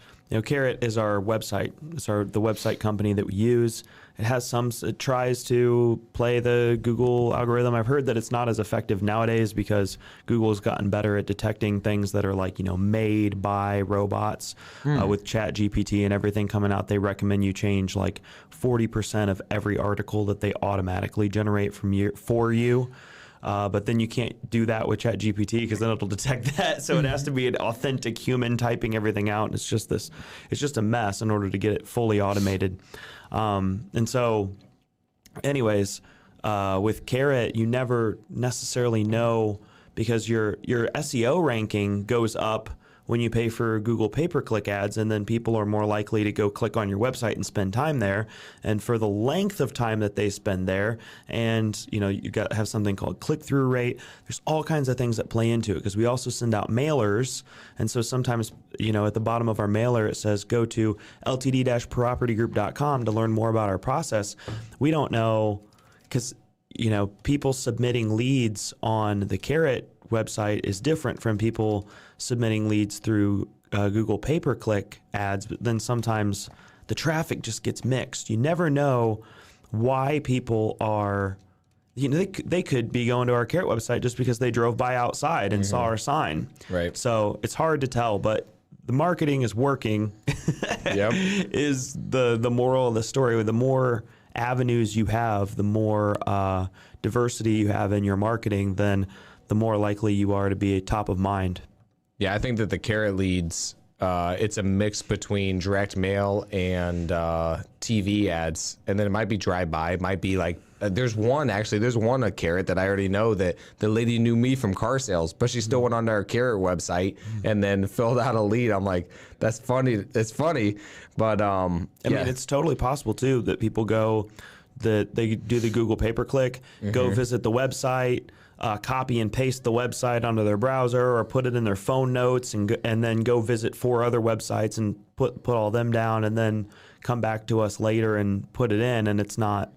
Carrot is our website. It's the website company that we use. It tries to play the Google algorithm. I've heard that it's not as effective nowadays because Google's gotten better at detecting things that are like, made by robots. With ChatGPT and everything coming out, they recommend you change like 40% of every article that they automatically generate for you. But then you can't do that with ChatGPT because then it'll detect that. So it has to be an authentic human typing everything out. And it's just a mess in order to get it fully automated. And so anyways, with Carrot, you never necessarily know because your SEO ranking goes up when you pay for Google pay-per-click ads, and then people are more likely to go click on your website and spend time there. And for the length of time that they spend there, and you got to have something called click-through rate. There's all kinds of things that play into it because we also send out mailers, and so sometimes at the bottom of our mailer it says go to ltd-propertygroup.com to learn more about our process. We don't know because people submitting leads on the Carrot website is different from people submitting leads through Google pay-per-click ads, but then sometimes the traffic just gets mixed. You never know why people are, they could be going to our Carrot website just because they drove by outside and saw our sign. Right. So it's hard to tell, but the marketing is working. Yep. Is the moral of the story. The more avenues you have, the more diversity you have in your marketing, then the more likely you are to be top of mind. Yeah, I think that the Carrot leads, it's a mix between direct mail and TV ads. And then it might be drive-by. It might be like, there's one at Carrot that I already know that the lady knew me from car sales, but she still went onto our Carrot website and then filled out a lead. I'm like, that's funny. It's funny. But I mean, it's totally possible too that people they do the Google pay-per-click, go visit the website, copy and paste the website onto their browser or put it in their phone notes and then go visit 4 other websites and put all them down and then come back to us later and put it in, and it's not,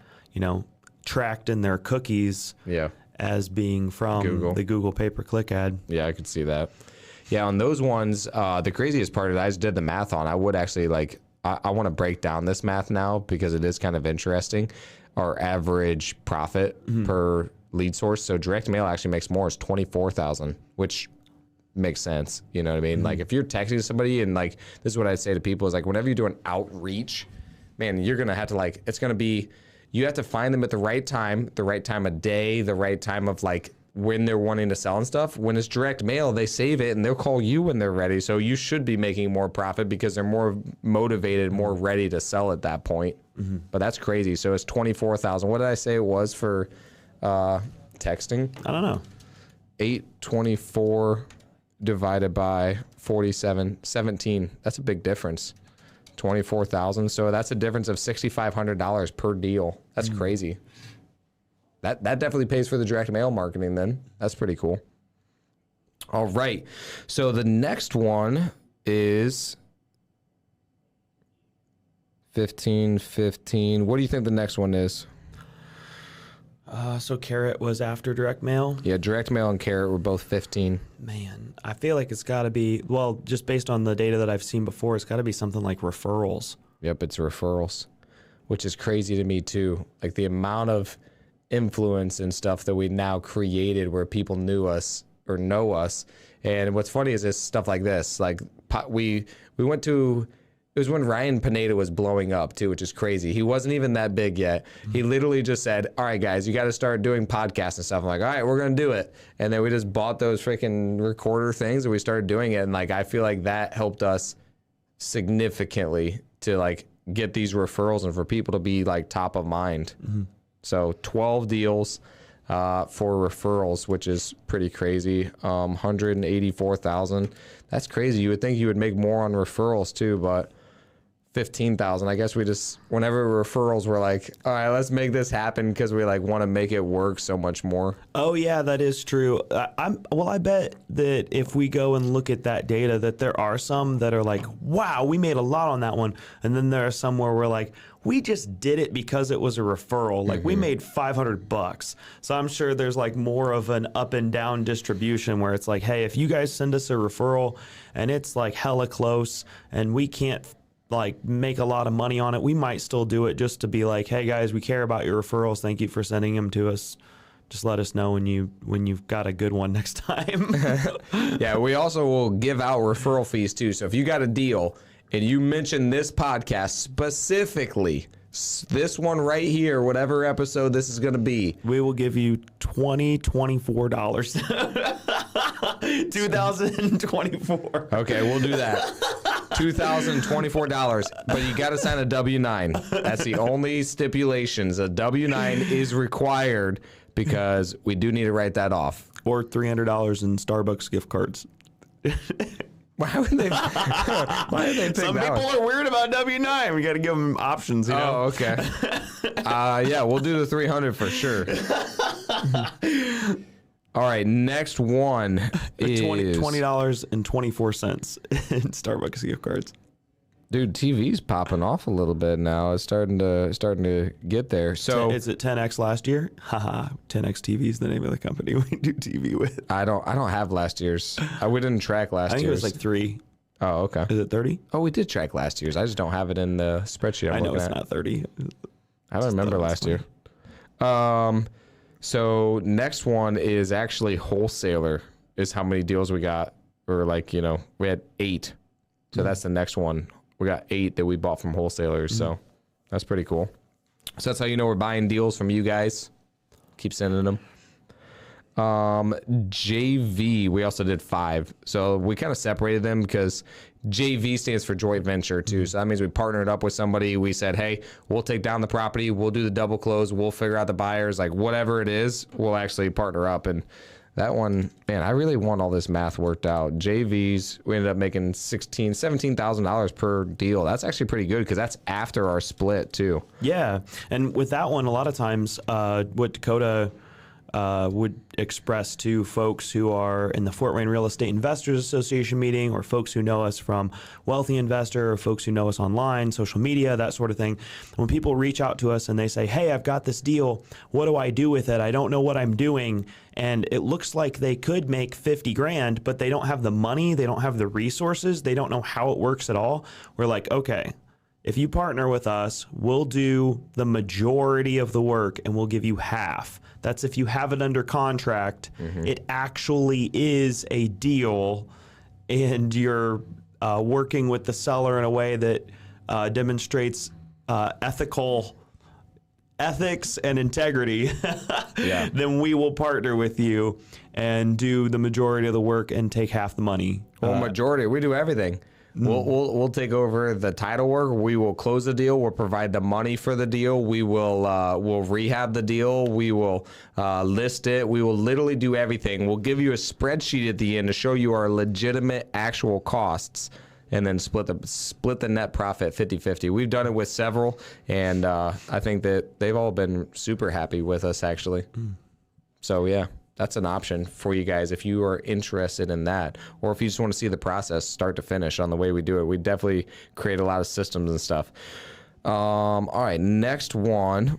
tracked in their cookies as being from the Google pay-per-click ad. Yeah, I could see that. Yeah, on those ones, the craziest part that I just did the math on, I would actually I want to break down this math now because it is kind of interesting. Our average profit per lead source. So direct mail actually makes more. It's $24,000, which makes sense. You know what I mean? Like if you're texting somebody and this is what I say to people is whenever you do an outreach, man, you're going to have to it's going to be, you have to find them at the right time of day, the right time of when they're wanting to sell and stuff. When it's direct mail, they save it and they'll call you when they're ready. So you should be making more profit because they're more motivated, more ready to sell at that point. But that's crazy. So it's $24,000. What did I say it was for texting? I don't know. 824 divided by 47, 17. That's a big difference. 24,000. So that's a difference of $6,500 per deal. That's crazy. That definitely pays for the direct mail marketing then. That's pretty cool. All right. So the next one is 15. What do you think the next one is? So Carrot was after direct mail? Yeah, direct mail and Carrot were both 15. Man, I feel like it's got to be, just based on the data that I've seen before, it's got to be something like referrals. Yep, it's referrals, which is crazy to me too. The amount of influence and stuff that we now created where people knew us or know us. And what's funny is it's stuff like this. Like we went to, it was when Ryan Pineda was blowing up too, which is crazy. He wasn't even that big yet. He literally just said, all right, guys, you got to start doing podcasts and stuff. I'm like, all right, we're going to do it. And then we just bought those freaking recorder things and we started doing it. And like, I feel like that helped us significantly to like get these referrals and for people to be like top of mind. So 12 deals for referrals, which is pretty crazy. 184,000. That's crazy. You would think you would make more on referrals too, but 15,000. I guess we just, whenever referrals, we're like, all right, let's make this happen because we like want to make it work so much more. Oh yeah, that is true. I bet that if we go and look at that data, that there are some that are like, wow, we made a lot on that one, and then there are some where we're like, we just did it because it was a referral. Like we made $500. So I'm sure there's like more of an up and down distribution where it's like, hey, if you guys send us a referral and it's like hella close and we can't like make a lot of money on it, we might still do it just to be like, hey guys, we care about your referrals. Thank you for sending them to us. Just let us know when you've got a good one next time. Yeah, we also will give out referral fees too. So if you got a deal and you mention this podcast specifically, this one right here, whatever episode this is going to be, we will give you $24. 2024. Okay, we'll do that. $2,024, but you got to sign a W-9. That's the only stipulations. A W-9 is required because we do need to write that off. Or $300 in Starbucks gift cards. Why would they? Why did they pick Some that people one? are weird about W-9. We got to give them options, you know? Oh, okay. Yeah, we'll do the 300 for sure. All right, next one is $20.24 in Starbucks gift cards. Dude, TV's popping off a little bit now. It's starting to get there. So is it 10X last year? Haha, 10X TV is the name of the company we do TV with. I don't have last year's. We didn't track last year's. I think it was like 3. Oh, okay. Is it 30? Oh, we did track last year's. I just don't have it in the spreadsheet. I know it's not 30. I don't remember last year. So next one is actually wholesaler is how many deals we got. Or like, we had 8. So that's the next one. We got 8 that we bought from wholesalers. So that's pretty cool. So that's how you know we're buying deals from you guys. Keep sending them. JV, we also did 5. So we kind of separated them because JV stands for joint venture too. So that means we partnered up with somebody. We said, hey, we'll take down the property. We'll do the double close. We'll figure out the buyers. Like whatever it is, we'll actually partner up. And that one, man, I really want all this math worked out. JVs, we ended up making $17,000 per deal. That's actually pretty good because that's after our split too. Yeah, and with that one, a lot of times what Dakota would express to folks who are in the Fort Wayne Real Estate Investors Association meeting, or folks who know us from Wealthy Investor, or folks who know us online, social media, that sort of thing. When people reach out to us and they say, hey, I've got this deal, what do I do with it? I don't know what I'm doing. And it looks like they could make 50 grand, but they don't have the money, they don't have the resources, they don't know how it works at all. We're like, okay, if you partner with us, we'll do the majority of the work and we'll give you half. That's if you have it under contract. It actually is a deal and you're working with the seller in a way that demonstrates ethics and integrity, then we will partner with you and do the majority of the work and take half the money. Well, majority, we do everything. We'll take over the title work. We will close the deal. We'll provide the money for the deal. We will we'll rehab the deal. We will list it. We will literally do everything. We'll give you a spreadsheet at the end to show you our legitimate actual costs, and then split the net profit 50-50. We've done it with several, and I think that they've all been super happy with us actually. So yeah. That's an option for you guys if you are interested in that, or if you just want to see the process start to finish on the way we do it. We definitely create a lot of systems and stuff. All right, next one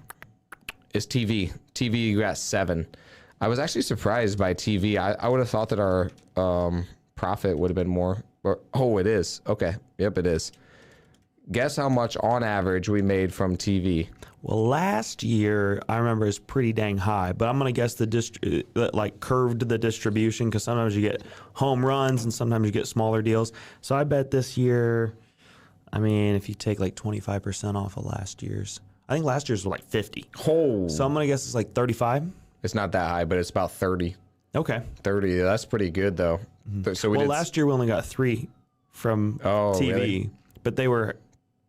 is TV. TV, you got 7. I was actually surprised by TV. I would have thought that our profit would have been more. Oh, it is. Okay. Yep, it is. Guess how much on average we made from TV? Well, last year I remember is pretty dang high, but I'm gonna guess like curved the distribution because sometimes you get home runs and sometimes you get smaller deals. So I bet this year, I mean, if you take like 25% off of last year's, I think last year's was like 50. Oh, So I'm gonna guess it's like 35. it's not that high, but it's about 30. Okay. 30. That's pretty good though. So Well, last year we only got 3 from TV, really? but they were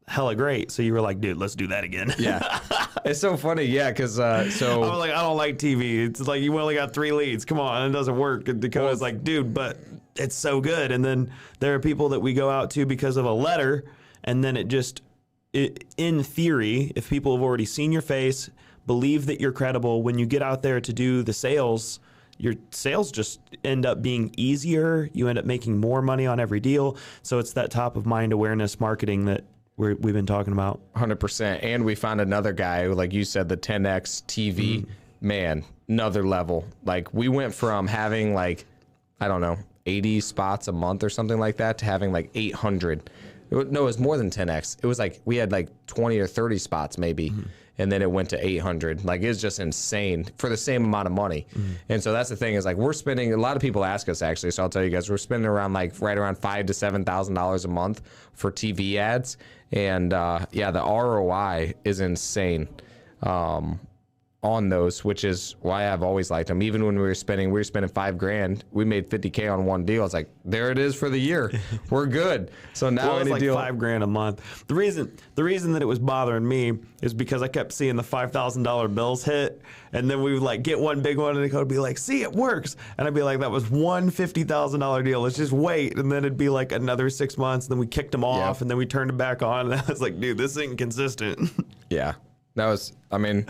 hella great. So you were like, dude, let's do that again. Yeah, it's so funny. Yeah, because I was like, I don't like TV. It's like you only got 3 leads. Come on, it doesn't work. And Dakota's like, dude, but it's so good. And then there are people that we go out to because of a letter, and then in theory, if people have already seen your face, believe that you're credible, when you get out there to do the sales, your sales just end up being easier. You end up making more money on every deal. So it's that top of mind awareness marketing that we've been talking about. 100%. And we found another guy who, like you said, the 10X TV, man, another level. Like we went from having like, I don't know, 80 spots a month or something like that to having like 800. No, it was more than 10X. It was like we had like 20 or 30 spots maybe. And then it went to 800. Like it's just insane for the same amount of money. And so that's the thing is like we're spending, a lot of people ask us actually, so I'll tell you guys, we're spending around like right around $5,000 to $7,000 a month for TV ads. And yeah, the ROI is insane on those, which is why I've always liked them. Even when we were spending $5,000, we made $50K on one deal. It's like, there it is for the year. We're good. So now Well, it's like deal, $5,000 a month. The reason that it was bothering me is because I kept seeing the $5,000 bills hit, and then we would like get one big one, and it would be like, "See, it works," and I'd be like, "That was one $50,000 deal. Let's just wait." And then it'd be like another 6 months, and then we kicked them off, and then we turned it back on, and I was like, "Dude, this ain't consistent." yeah, that was, I mean,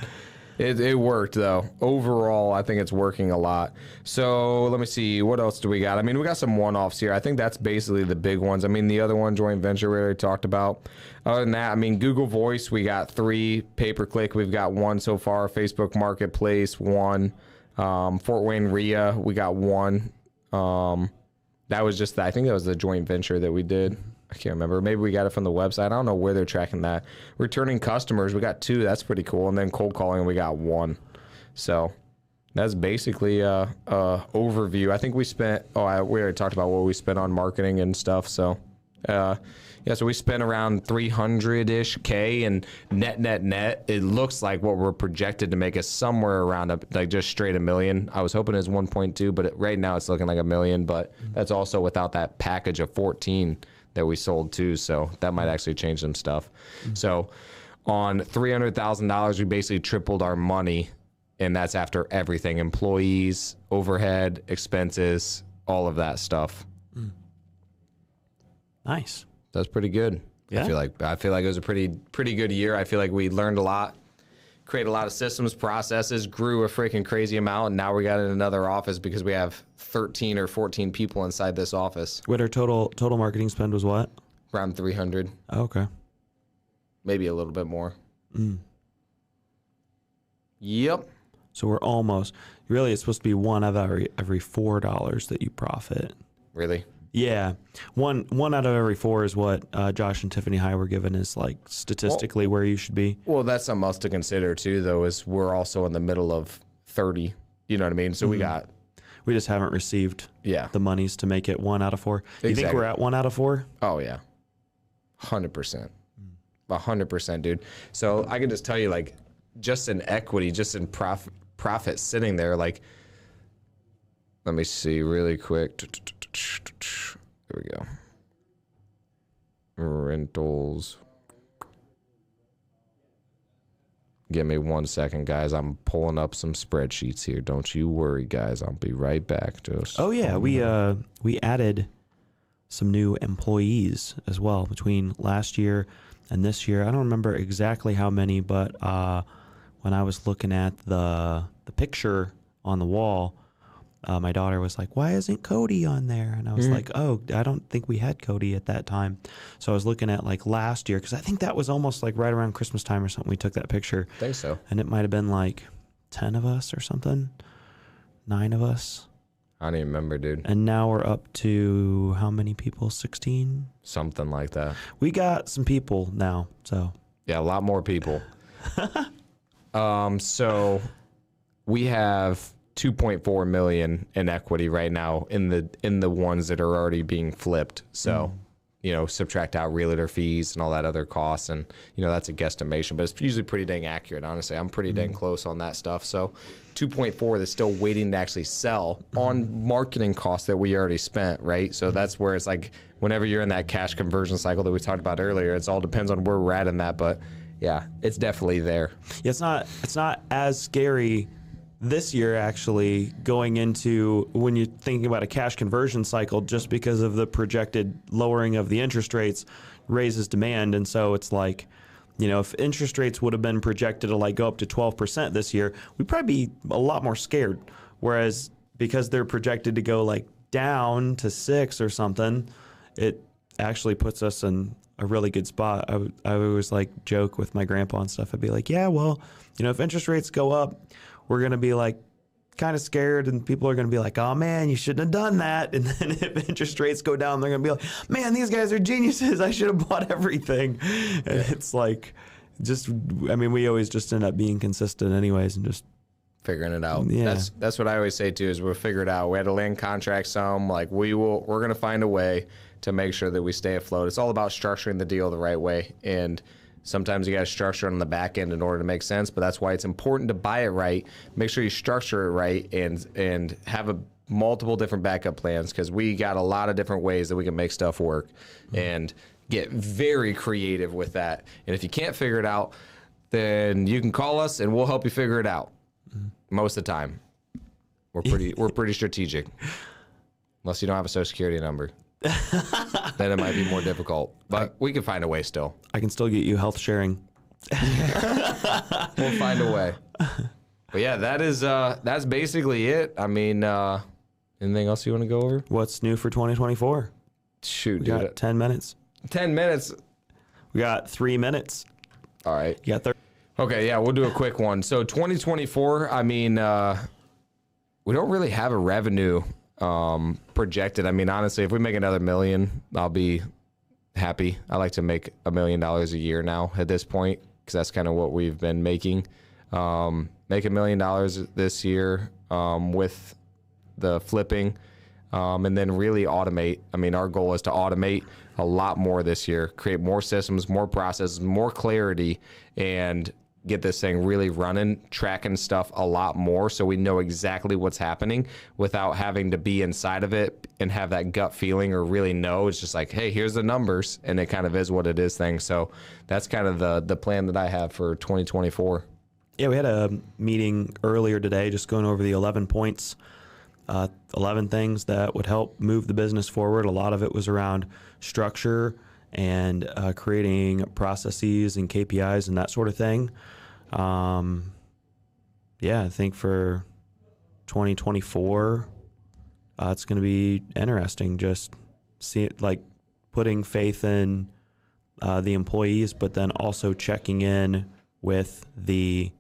it worked though. Overall, I think it's working a lot. So let me see, what else do we got? I mean, we got some one-offs here. I think that's basically the big ones. I mean, the other one, joint venture, we already talked about. Other than that, I mean, Google Voice, we got 3. Pay-per-click, we've got 1 so far. Facebook Marketplace, 1. Fort Wayne RIA, we got 1. That was just, I think that was the joint venture that we did. I can't remember. Maybe we got it from the website. I don't know where they're tracking that. Returning customers, we got 2. That's pretty cool. And then cold calling, we got 1. So that's basically a overview. I think we spent, we already talked about what we spent on marketing and stuff. So yeah, so we spent around 300-ish K, and net, it looks like what we're projected to make is somewhere around like just straight $1 million. I was hoping it was 1.2, but right now it's looking like $1 million, but that's also without that package of 14 that we sold too. So that might actually change some stuff. So on $300,000, we basically tripled our money, and that's after everything, employees, overhead, expenses, all of that stuff. Nice. That's pretty good. Yeah. I feel like it was a pretty good year. I feel like we learned a lot, created a lot of systems, processes, grew a freaking crazy amount, and now we got in another office because we have 13 or 14 people inside this office. What our total marketing spend was what? Around 300. Oh, okay. Maybe a little bit more. Yep. So we're almost, really it's supposed to be one of every $4 that you profit. Really? Yeah. One out of every 4 is what Josh and Tiffany High were given is like statistically where you should be. Well, that's something else to consider too, though, is we're also in the middle of 30. You know what I mean? So we just haven't received the monies to make it 1 out of 4. You think we're at 1 out of 4? Oh, yeah. 100%. 100%, dude. So I can just tell you, like, just in equity, just in profit sitting there, like, let me see really quick. There we go. Rentals. Give me 1 second, guys. I'm pulling up some spreadsheets here. Don't you worry, guys. I'll be right back. Oh yeah, we added some new employees as well between last year and this year. I don't remember exactly how many, but when I was looking at the picture on the wall, my daughter was like, "Why isn't Cody on there?" And I was like, "Oh, I don't think we had Cody at that time." So I was looking at like last year, because I think that was almost like right around Christmas time or something. We took that picture. I think so. And it might have been like 10 of us or something, 9 of us. I don't even remember, dude. And now we're up to how many people? 16? Something like that. We got some people now, so. Yeah, a lot more people. So we have 2.4 million in equity right now in the ones that are already being flipped. So, subtract out realtor fees and all that other costs, and that's a guesstimation, but it's usually pretty dang accurate. Honestly, I'm pretty dang close on that stuff. So, 2.4 that's still waiting to actually sell on marketing costs that we already spent, right? So that's where it's like whenever you're in that cash conversion cycle that we talked about earlier, it all depends on where we're at in that, but yeah, it's definitely there. Yeah, it's not as scary this year actually going into when you're thinking about a cash conversion cycle, just because of the projected lowering of the interest rates raises demand. And so it's like, if interest rates would have been projected to like go up to 12% this year, we'd probably be a lot more scared. Whereas because they're projected to go like down to 6 or something, it actually puts us in a really good spot. I always like joke with my grandpa and stuff. I'd be like, yeah, well, if interest rates go up, we're going to be like kind of scared, and people are going to be like, oh man, you shouldn't have done that. And then if interest rates go down, they're going to be like, man, these guys are geniuses. I should have bought everything. And it's like, we always just end up being consistent anyways and just figuring it out. Yeah. That's what I always say too, is we'll figure it out. We had to land contract some, like we're going to find a way to make sure that we stay afloat. It's all about structuring the deal the right way. And sometimes you got to structure it on the back end in order to make sense, but that's why it's important to buy it right. Make sure you structure it right and have multiple different backup plans, because we got a lot of different ways that we can make stuff work and get very creative with that. And if you can't figure it out, then you can call us and we'll help you figure it out. Most of the time, we're pretty strategic, unless you don't have a social security number. Then it might be more difficult, but we can find a way still. I can still get you health sharing. We'll find a way. But yeah, that's basically it. I mean, anything else you want to go over? What's new for 2024? Shoot, We dude. got 10 minutes. 10 minutes. We got 3 minutes. All right. You got 30. Okay, yeah, we'll do a quick one. So 2024, I mean, we don't really have a revenue projected. I mean, honestly, if we make another $1 million, I'll be happy. I like to make $1 million a year now at this point, because that's kind of what we've been making. Make $1 million this year with the flipping, and then really automate. I mean, our goal is to automate a lot more this year, create more systems, more processes, more clarity, and get this thing really running, tracking stuff a lot more, so we know exactly what's happening without having to be inside of it and have that gut feeling or really know. It's just like, hey, here's the numbers, and it kind of is what it is thing. So that's kind of the plan that I have for 2024. Yeah, we had a meeting earlier today just going over the 11 points, 11 things that would help move the business forward. A lot of it was around structure and creating processes and KPIs and that sort of thing. I think for 2024, it's going to be interesting. Just see it, like putting faith in the employees, but then also checking in with the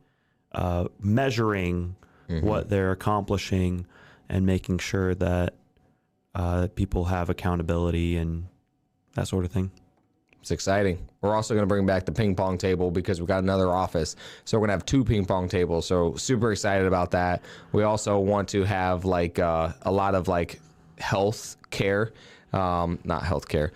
measuring what they're accomplishing and making sure that people have accountability and that sort of thing. It's exciting. We're also going to bring back the ping pong table because we've got another office. So we're going to have 2 ping pong tables. So super excited about that. We also want to have like a lot of like health care, not health care.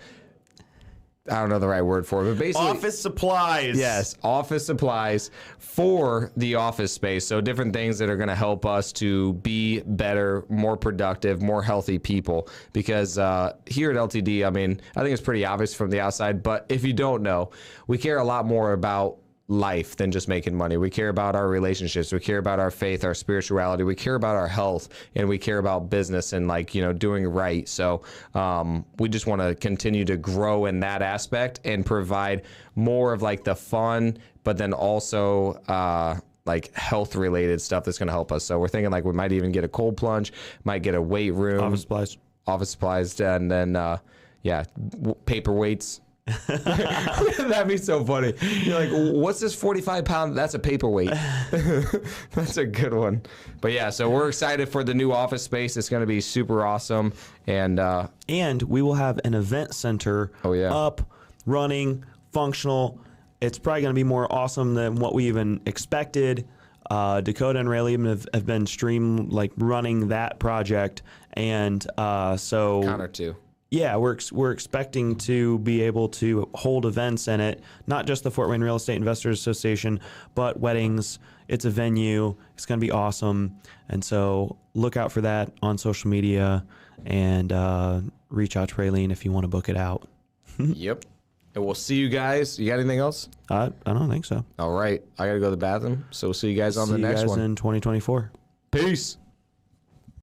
I don't know the right word for it, but basically Office supplies. Yes, office supplies for the office space. So different things that are going to help us to be better, more productive, more healthy people. Because here at LTD, I mean, I think it's pretty obvious from the outside, but if you don't know, we care a lot more about life than just making money. We care about our relationships. We care about our faith, our spirituality. We care about our health, and we care about business and doing right. So we just want to continue to grow in that aspect and provide more of like the fun, but then also like health related stuff that's going to help us. So we're thinking like we might even get a cold plunge, might get a weight room, office supplies, and then paperweights. That'd be so funny. You're like, what's this 45-pound? That's a paperweight. That's a good one. But yeah, so we're excited for the new office space. It's going to be super awesome. And we will have an event center up, running, functional, it's probably going to be more awesome than what we even expected. Dakota and Raylene have been running that project, and so Connor too. Yeah, we're expecting to be able to hold events in it, not just the Fort Wayne Real Estate Investors Association, but weddings. It's a venue. It's going to be awesome, and so look out for that on social media, and reach out to Raylene if you want to book it out. Yep. And we'll see you guys. You got anything else? I don't think so. All right. I got to go to the bathroom, so we'll see you guys on the next one. See you guys in 2024. Peace.